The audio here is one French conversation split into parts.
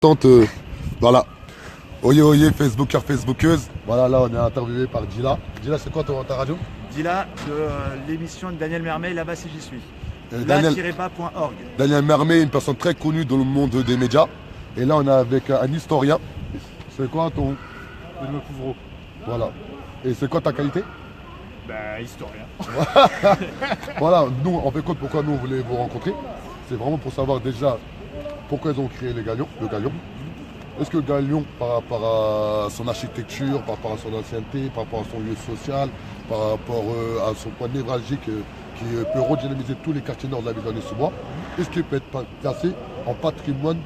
tente, voilà. Oyez, oyez, Facebooker, Facebookeuse. Voilà, là, on est interviewé par Dila. Dila, c'est quoi ta radio? Dila de l'émission de Daniel Mermet, là-bas si j'y suis. Daniel, la-pas.org. Daniel Mermet, une personne très connue dans le monde des médias. Et là, on est avec un historien. C'est quoi ton... Benoît Couvreau. Voilà. Et c'est quoi ta qualité? Historien. Voilà, nous, en fait, compte pourquoi nous, on voulait vous rencontrer. C'est vraiment pour savoir déjà pourquoi ils ont créé le Galion. Est-ce que Galion, par rapport à son architecture, par rapport à son ancienneté, par rapport à son lieu social, par rapport à son point névralgique qui peut redynamiser tous les quartiers nord de la ville d'Aulnay-sous-Bois, est-ce qu'il peut être classé en patrimoine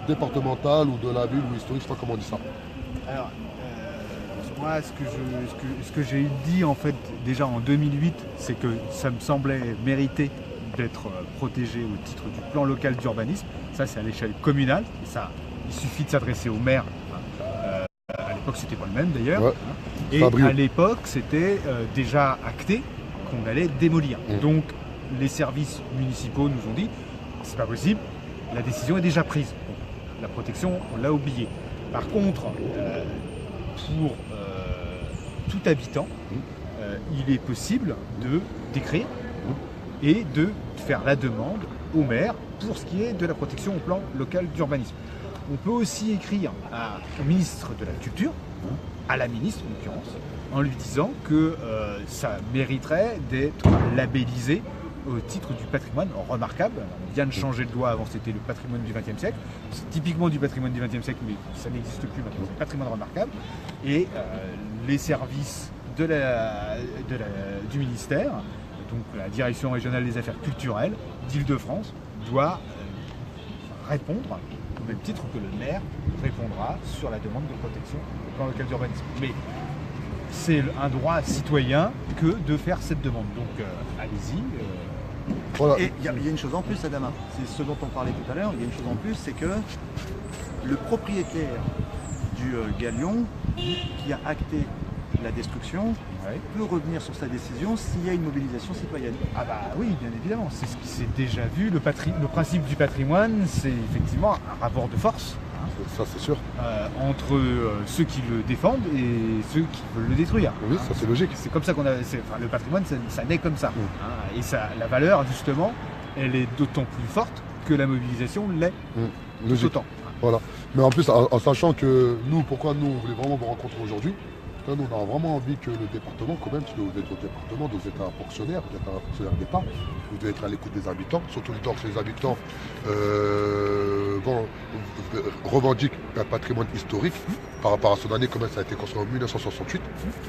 départemental ou de la ville ou historique, je sais pas comment on dit ça? Alors, moi, ce que j'ai dit en fait déjà en 2008, c'est que ça me semblait mériter d'être protégé au titre du plan local d'urbanisme. Ça, c'est à l'échelle communale. Et ça, il suffit de s'adresser au maire. À l'époque, c'était pas le même d'ailleurs. Ouais. Et à l'époque, c'était déjà acté qu'on allait démolir. Donc, les services municipaux nous ont dit, c'est pas possible, la décision est déjà prise. Donc, la protection, on l'a oubliée. Par contre, pour tout habitant, il est possible d'écrire et de faire la demande au maire pour ce qui est de la protection au plan local d'urbanisme. On peut aussi écrire au ministre de la Culture, à la ministre en l'occurrence, en lui disant que ça mériterait d'être labellisé au titre du patrimoine remarquable. On vient de changer de loi, avant c'était le patrimoine du XXe siècle. C'est typiquement du patrimoine du XXe siècle, mais ça n'existe plus maintenant, c'est le patrimoine remarquable. Et les services du ministère, donc la Direction régionale des affaires culturelles d'Île-de-France, doit répondre au même titre que le maire répondra sur la demande de protection au plan local d'urbanisme. Mais c'est un droit citoyen que de faire cette demande. Donc allez-y. Voilà. Et il y a une chose en plus, Adama, c'est ce dont on parlait tout à l'heure, il y a une chose en plus, c'est que le propriétaire du Galion, qui a acté la destruction, peut revenir sur sa décision s'il y a une mobilisation citoyenne. Ah bah oui, bien évidemment, c'est ce qui s'est déjà vu. Le principe du patrimoine, c'est effectivement un rapport de force. Ça, c'est sûr. Entre ceux qui le défendent et ceux qui veulent le détruire. Oui, ça c'est logique. C'est comme ça qu'on a. Le patrimoine, ça naît comme ça. Et la valeur, justement, elle est d'autant plus forte que la mobilisation l'est tout autant. Voilà. Mais en plus, en sachant que nous, pourquoi nous, on voulait vraiment vous rencontrer aujourd'hui, nous, on a vraiment envie que le département, quand même, parce que vous êtes au département, donc vous êtes un fonctionnaire, vous êtes un fonctionnaire d'État, vous devez être à l'écoute des habitants, surtout le temps que les habitants revendiquent un patrimoine historique par rapport à son année, comment ça a été construit en 1968,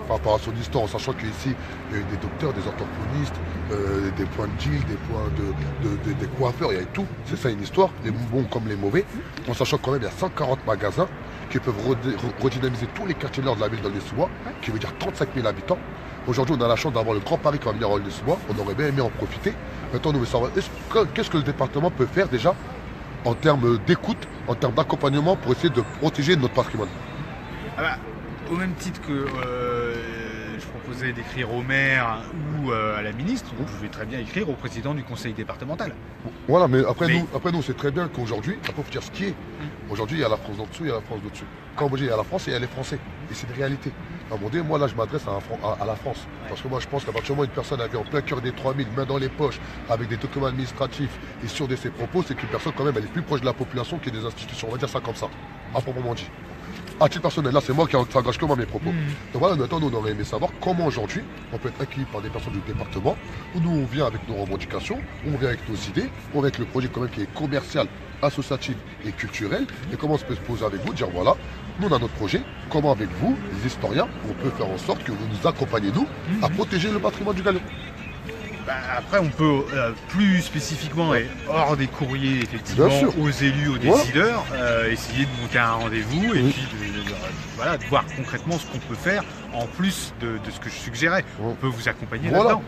par rapport à son histoire, en sachant qu'ici, il y a eu des docteurs, des orthophonistes, des points de deal, des points des coiffeurs, il y a eu tout. C'est ça une histoire, les bons comme les mauvais, en sachant quand même il y a 140 magasins qui peuvent redynamiser tous les quartiers nord de la ville d'Aulnay-sous-Bois, qui veut dire 35 000 habitants. Aujourd'hui, on a la chance d'avoir le Grand Paris qui va venir à Aulnay-sous-Bois. On aurait bien aimé en profiter. Maintenant, nous voulons savoir qu'est-ce que le département peut faire déjà en termes d'écoute, en termes d'accompagnement pour essayer de protéger notre patrimoine. Au même titre que je proposais d'écrire au maire ou à la ministre, vous pouvez très bien écrire au président du conseil départemental. Voilà, mais après nous, c'est très bien qu'aujourd'hui, après, il faut dire ce qui est. Aujourd'hui, il y a la France d'en dessous, il y a la France d'au-dessus. Quand on dit il y a la France, il y a les Français. Et c'est une réalité. À un moment donné, moi, là, je m'adresse à la France. Parce que moi, je pense qu'à partir du moment où une personne avait en plein cœur des 3000, main dans les poches, avec des documents administratifs et sûre de ses propos, c'est qu'une personne, quand même, elle est plus proche de la population que des institutions. On va dire ça comme ça, à proprement dit. À titre personnel, là c'est moi qui s'engage que moi mes propos. Donc voilà, maintenant nous on aurait aimé savoir comment aujourd'hui on peut être accueilli par des personnes du département, où nous on vient avec nos revendications, on vient avec nos idées, on vient avec le projet quand même qui est commercial, associatif et culturel, et comment on peut se poser avec vous, dire voilà, nous on a notre projet, comment avec vous, les historiens, on peut faire en sorte que vous nous accompagnez nous à protéger le patrimoine du Galion. Après, on peut plus spécifiquement et hors des courriers, effectivement, aux élus, aux décideurs, essayer de monter un rendez-vous et puis de voir concrètement ce qu'on peut faire en plus de ce que je suggérais. On peut vous accompagner là-dedans.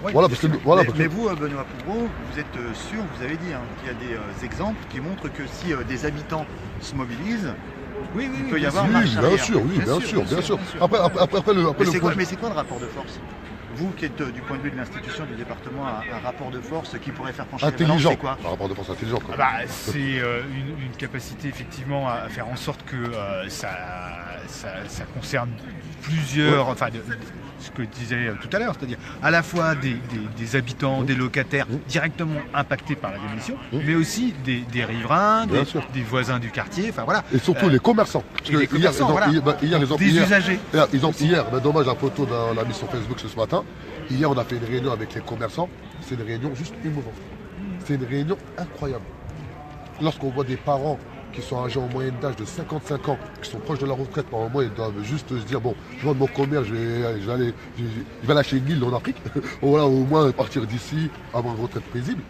Mais vous, Benoît Couvreau, vous êtes sûr, vous avez dit qu'il y a des exemples qui montrent que si des habitants se mobilisent, il peut y avoir marche arrière. Bien sûr. Après, Mais c'est quoi le rapport de force ? Vous qui êtes du point de vue de l'institution du département, un rapport de force qui pourrait faire pencher les balances, Intelligent. c'est quoi? Un rapport de force intelligent. Quoi. C'est une capacité effectivement à faire en sorte que ça concerne plusieurs, enfin ce que je disais tout à l'heure, c'est-à-dire à la fois des habitants, des locataires directement impactés par la démolition, mais aussi des riverains, des voisins du quartier, enfin voilà. Et surtout les commerçants. Parce que les commerçants, des usagers. Hier, dommage, la photo on l'a mis sur Facebook ce matin. Hier, on a fait une réunion avec les commerçants. C'est une réunion juste émouvante. C'est une réunion incroyable. Lorsqu'on voit des parents qui sont âgés en moyenne d'âge de 55 ans, qui sont proches de la retraite, par moment, ils doivent juste se dire, bon, je vends mon commerce, il va lâcher une île en Afrique, voilà, au moins partir d'ici, avoir une retraite paisible.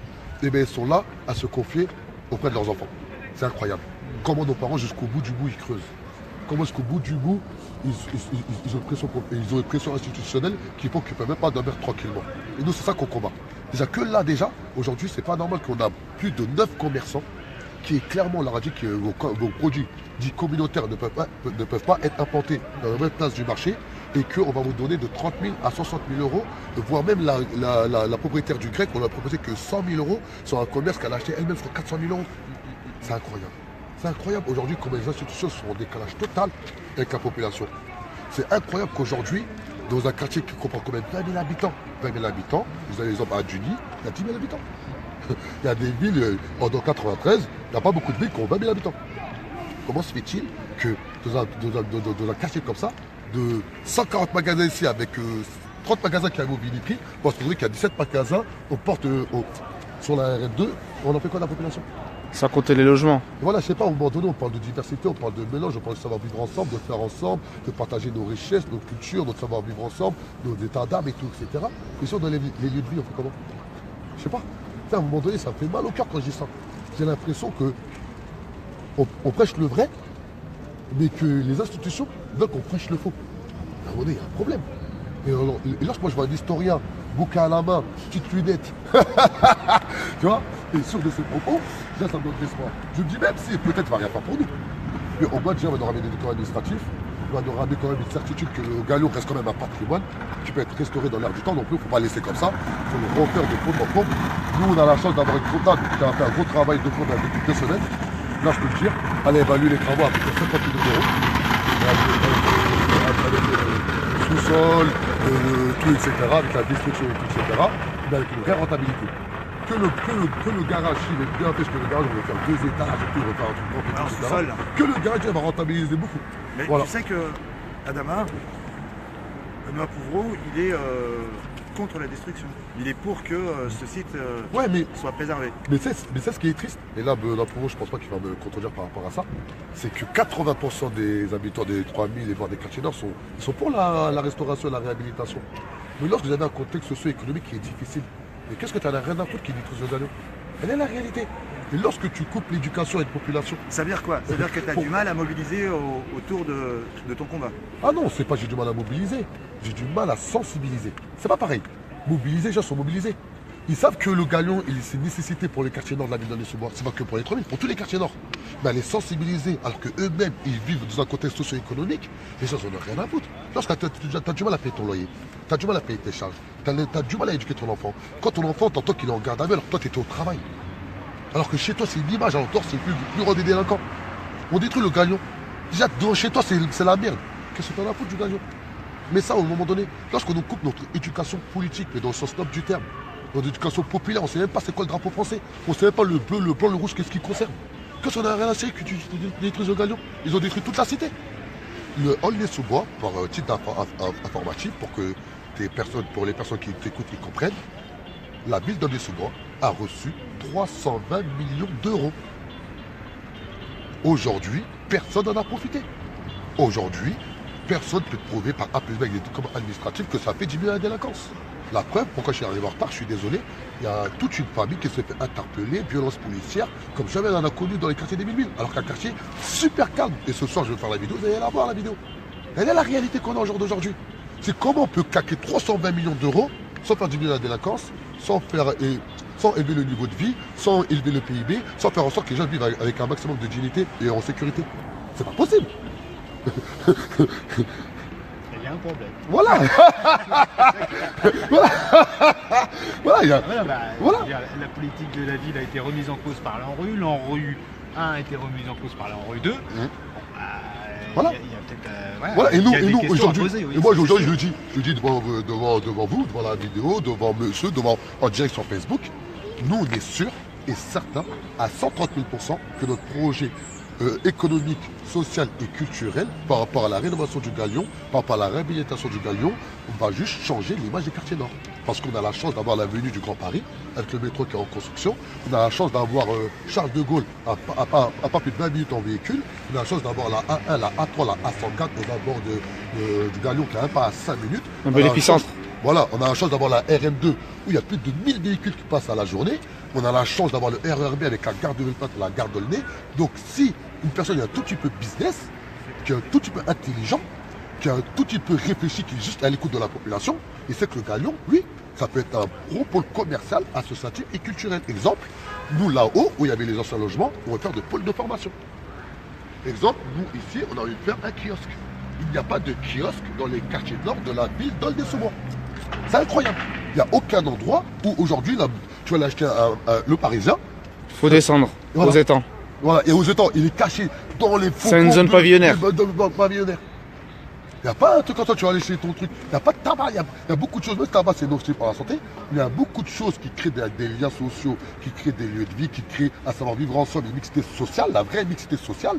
Et bien, ils sont là à se confier auprès de leurs enfants. C'est incroyable. Comment nos parents, jusqu'au bout du bout, ils creusent. Comment jusqu'au bout du bout, ils ont une pression institutionnelle qui font qu'ils ne peuvent même pas dormir tranquillement. Et nous, c'est ça qu'on combat. Déjà que là, aujourd'hui, c'est pas normal qu'on a plus de 9 commerçants qui est clairement, on leur a dit que vos produits dits communautaires ne peuvent pas être implantés dans la même place du marché et qu'on va vous donner de 30 000 à 60 000 euros, voire même la propriétaire du grec, on leur a proposé que 100 000 euros sur un commerce qu'elle a acheté elle-même sur 400 000 euros. C'est incroyable. C'est incroyable aujourd'hui comment les institutions sont en décalage total avec la population. C'est incroyable qu'aujourd'hui, dans un quartier qui comprend quand même 20 000 habitants, vous avez l'exemple à Duni, il y a 10 000 habitants. Il y a des villes, dans 93, il n'y a pas beaucoup de villes qui ont 20 000 habitants. Comment se fait-il que dans un quartier comme ça, de 140 magasins ici avec 30 magasins qui arrivent au Viniprix, on se trouve qu'il y a 17 magasins sur la RN2, on en fait quoi de la population? Sans compter les logements. Et voilà, je sais pas, à un moment donné, on parle de diversité, on parle de mélange, on parle de savoir vivre ensemble, de faire ensemble, de partager nos richesses, nos cultures, notre savoir vivre ensemble, nos états d'âme et tout, etc. Et si on donne les lieux de vie, on fait comment? Je sais pas. À un moment donné, ça me fait mal au cœur quand je dis ça. J'ai l'impression que on prêche le vrai, mais que les institutions veulent qu'on prêche le faux. À un moment donné, il y a un problème. Et lorsque moi je vois un historien, bouquin à la main, petite lunette, tu vois, et sûr de ses propos, déjà ça me donne de l'espoir. Je me dis même si peut-être il va rien faire pour nous. Mais au moins déjà on va nous ramener des documents administratifs, on va nous ramener quand même une certitude que le Galion reste quand même un patrimoine qui peut être restauré dans l'air du temps, non plus, il ne faut pas laisser comme ça, il faut le refaire de fond en comble. Nous on a la chance d'avoir une comptable qui a fait un gros travail de fond depuis 2 semaines. Là je peux le dire, elle a évalué les travaux à peu près 50 000 euros. Avec le sous-sol, tout, etc., avec la destruction, etc., mais avec une vraie rentabilité. Que le garage, il est bien fait, parce que le garage, on va faire 2 étages, et puis on va faire un truc grand, etc. Que le garage, il va rentabiliser beaucoup. Mais voilà. tu sais que Adama, Benoît Pouvreau, il est contre la destruction. Il est pour que ce site soit préservé. Mais c'est ce qui est triste. Et là, Benoît Pouvreau, je ne pense pas qu'il va me contredire par rapport à ça. C'est que 80% des habitants des 3000 et voire des quartiers nord sont pour la restauration et la réhabilitation. Mais lorsque vous avez un contexte socio-économique qui est difficile, mais qu'est-ce que tu as rien à foutre qui détruise le Galion? Elle est la réalité. Et lorsque tu coupes l'éducation et la population... Ça veut dire quoi? Ça veut dire que tu as du mal à mobiliser autour de ton combat? Ah non, c'est pas j'ai du mal à mobiliser. J'ai du mal à sensibiliser. C'est pas pareil. Mobiliser, les gens sont mobilisés. Ils savent que le Galion, c'est une nécessité pour les quartiers nord de la ville d'Aulnay-sous-Bois. C'est pas que pour les 3000, pour tous les quartiers nord. Mais à les sensibiliser, alors qu'eux-mêmes, ils vivent dans un contexte socio-économique, les gens n'en ont rien à foutre. Lorsque tu as du mal à payer ton loyer, tu as du mal à payer tes charges, tu as du mal à éduquer ton enfant. Quand ton enfant, t'entends qu'il est en garde à vue, alors que toi, tu étais au travail. Alors que chez toi, c'est une image, alors toi, c'est le plus grand des délinquants. On détruit le Galion. Déjà, chez toi, c'est la merde. Qu'est-ce que tu en as à foutre du Galion? Mais ça, au moment donné, lorsqu'on nous coupe notre éducation politique, mais dans le sens noble du terme, notre éducation populaire, on ne sait même pas c'est quoi le drapeau français. On ne sait même pas le bleu, le blanc, le rouge, qu'est-ce qui concerne. Qu'est-ce qu'on a rien à dire que tu détruises le Galion? Ils ont détruit toute la cité. Le Aulnay-sous-Bois, par titre informatif, pour les personnes qui t'écoutent et comprennent, la ville d'Aulnay-sous-Bois a reçu 320 millions d'euros. Aujourd'hui, personne n'en a profité. Aujourd'hui, personne ne peut prouver par A plus B avec des documents administratifs que ça fait diminuer la délinquance. La preuve, pourquoi je suis arrivé en retard, je suis désolé, il y a toute une famille qui se fait interpeller, violence policière, comme jamais on en a connu dans les quartiers des Mille-Mille, alors qu'un quartier super calme. Et ce soir, je vais faire la vidéo, vous allez la voir la vidéo. Elle est la réalité qu'on a au jour d'aujourd'hui. C'est comment on peut claquer 320 millions d'euros sans faire diminuer la délinquance, sans élever le niveau de vie, sans élever le PIB, sans faire en sorte que les gens vivent avec un maximum de dignité et en sécurité. C'est pas possible. Il y a a un problème. Voilà. Voilà. Voilà, il y a- Voilà, Voilà. je veux dire, la politique de la ville a été remise en cause par l'ANRU. L'ANRU 1 a été remise en cause par l'ANRU 2. Voilà. Il y a peut-être. Voilà, et il y a des nous questions à aujourd'hui, poser, oui, et moi c'est aujourd'hui sûr. je le dis devant vous, devant la vidéo, devant monsieur, en direct sur Facebook, nous on est sûrs et certains à 130 000% que notre projet économique, social et culturel par rapport à la rénovation du Galion, par rapport à la réhabilitation du Galion, on va juste changer l'image des quartiers nord. Parce qu'on a la chance d'avoir l'avenue du Grand Paris, avec le métro qui est en construction. On a la chance d'avoir Charles de Gaulle à pas plus de 20 minutes en véhicule. On a la chance d'avoir la A1, la A3, la A104 aux abords du Galion qui est même pas à 5 minutes. Un bel épicentre. Voilà, on a la chance d'avoir la RM2 où il y a plus de 1000 véhicules qui passent à la journée. On a la chance d'avoir le RERB avec la gare de Villepinte et la gare d'Aulnay. Donc si une personne est un tout petit peu business, qui est un tout petit peu intelligent, qui est un tout petit peu réfléchi, qui est juste à l'écoute de la population, il sait que le Galion, oui, ça peut être un gros pôle commercial, associatif et culturel. Exemple, nous là-haut, où il y avait les anciens logements, on va faire des pôles de formation. Exemple, nous ici, on a envie de faire un kiosque. Il n'y a pas de kiosque dans les quartiers nord de la ville d'Aulnay-sous-Bois. C'est incroyable. Il n'y a aucun endroit où aujourd'hui, tu vas aller acheter le Parisien. Faut descendre Voilà. aux étangs. Voilà, et aux étangs, il est caché dans les faux. C'est une zone pavillonnaire. Pavillonnaire. Il n'y a pas un truc comme ça, tu vas aller chez ton truc. Il n'y a pas de tabac, il y a beaucoup de choses. Même le tabac, c'est nocif pour la santé. Mais il y a beaucoup de choses qui créent des liens sociaux, qui créent des lieux de vie, qui créent à savoir vivre ensemble, une mixité sociale, la vraie mixité sociale.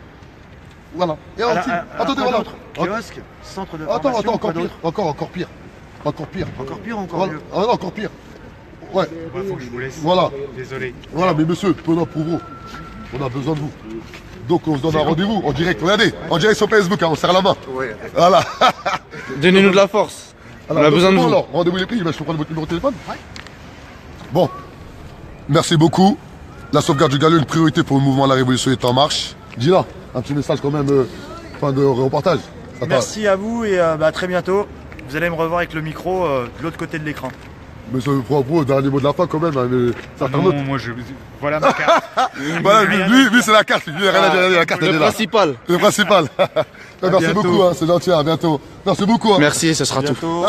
Voilà. Et Alors, ensuite, attendez, quoi voilà. d'autre Kiosque, centre de Attends, formation, encore quoi pire. d'autre Encore pire. Encore pire. Encore pire ou encore Voilà. mieux Ah non, encore pire. Ouais. Il faut que je vous laisse. Voilà. Désolé. Voilà, mais monsieur, prenons pour vous. On a besoin de vous. Donc on se donne un rendez-vous en direct. Regardez, en direct sur Facebook, hein, on serre la main. Voilà. Donnez-nous de la force. Alors, On a besoin de bon, vous. alors, rendez-vous les prix, je peux prendre votre numéro de téléphone. Bon, merci beaucoup. La sauvegarde du Galion, une priorité pour le mouvement La Révolution est en marche. Dis-là, un petit message quand même, fin de reportage. Ça Merci à vous et à très bientôt. Vous allez me revoir avec le micro de l'autre côté de l'écran. Mais ça me prend pour dernier mot de la fin quand même. Hein, mais certains Non, autres. moi voilà ma carte. Voilà, lui c'est la carte. Lui, il a rien à dire, la carte elle Le est là. principal. Le principal. Merci bientôt. beaucoup, hein, c'est gentil, à bientôt. Merci beaucoup. Hein. Merci, ce sera tout. Bientôt.